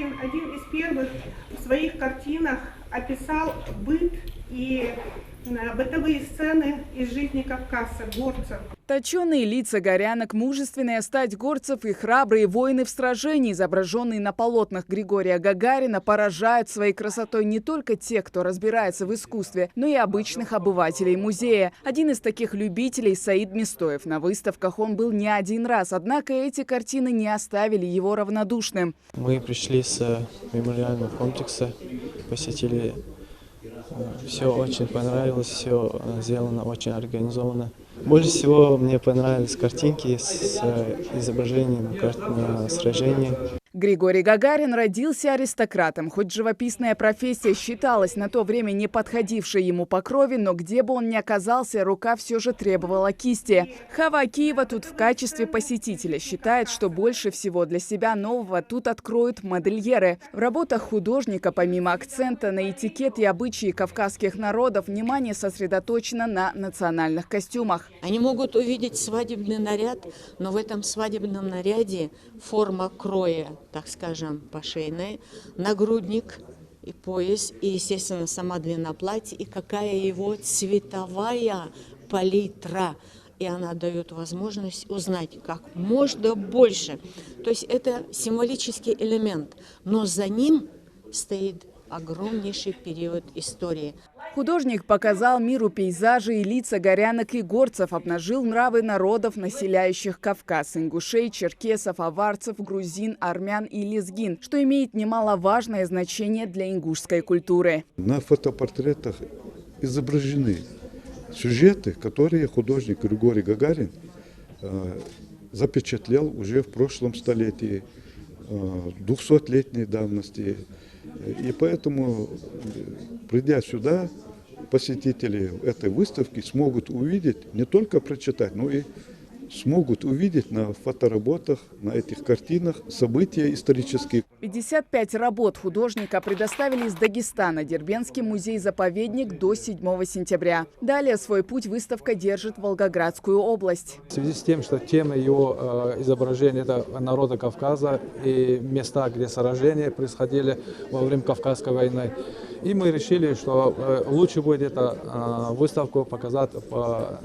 Гагарин один из первых в своих картинах описал быт и бытовые сцены из жизни Кавказа, горцев. Точеные лица горянок, мужественная стать горцев и храбрые воины в сражении, изображенные на полотнах Григория Гагарина, поражают своей красотой не только тех, кто разбирается в искусстве, но и обычных обывателей музея. Один из таких любителей – Саид Мистоев. На выставках он был не один раз, однако эти картины не оставили его равнодушным. Мы пришли с мемориального комплекса, посетили. Все очень понравилось, все сделано очень организованно. Больше всего мне понравились картинки с изображением сражений. Григорий Гагарин родился аристократом. Хоть живописная профессия считалась на то время не подходившей ему по крови, но где бы он ни оказался, рука все же требовала кисти. Хава Акиева тут в качестве посетителя считает, что больше всего для себя нового тут откроют модельеры. В работах художника, помимо акцента на этикет и обычаи кавказских народов, внимание сосредоточено на национальных костюмах. Они могут увидеть свадебный наряд, но в этом свадебном наряде форма кроя, так скажем, пошейная, нагрудник и пояс, и, естественно, сама длина платья, и какая его цветовая палитра. И она дает возможность узнать как можно больше. То есть это символический элемент, но за ним стоит огромнейший период истории. Художник показал миру пейзажи и лица горянок и горцев, обнажил нравы народов, населяющих Кавказ – ингушей, черкесов, аварцев, грузин, армян и лезгин, что имеет немаловажное значение для ингушской культуры. На фотопортретах изображены сюжеты, которые художник Григорий Гагарин запечатлел уже в прошлом столетии, 200-летней давности. И поэтому, придя сюда, посетители этой выставки смогут увидеть, не только прочитать, но и смогут увидеть на фотоработах, на этих картинах события исторические. 55 работ художника предоставили из Дагестана Дербентский музей-заповедник до 7 сентября. Далее свой путь выставка держит в Волгоградскую область. В связи с тем, что тема его изображения – это народа Кавказа и места, где сражения происходили во время Кавказской войны. И мы решили, что лучше будет эту выставку показать по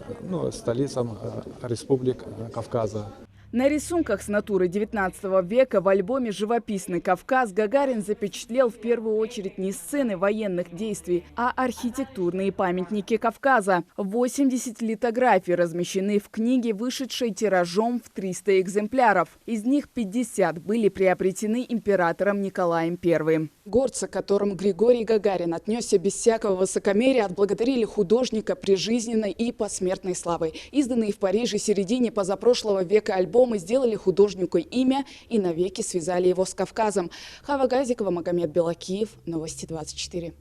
столицам республик Кавказа. На рисунках с натуры 19 века в альбоме «Живописный Кавказ» Гагарин запечатлел в первую очередь не сцены военных действий, а архитектурные памятники Кавказа. 80 литографий размещены в книге, вышедшей тиражом в 300 экземпляров. Из них 50 были приобретены императором Николаем I. Горцы, к которым Григорий Гагарин отнесся без всякого высокомерия, отблагодарили художника прижизненной и посмертной славой. Изданные в Париже в середине позапрошлого века альбомы сделали художнику имя и навеки связали его с Кавказом. Хава Газикова, Магомед Белакиев, Новости 24.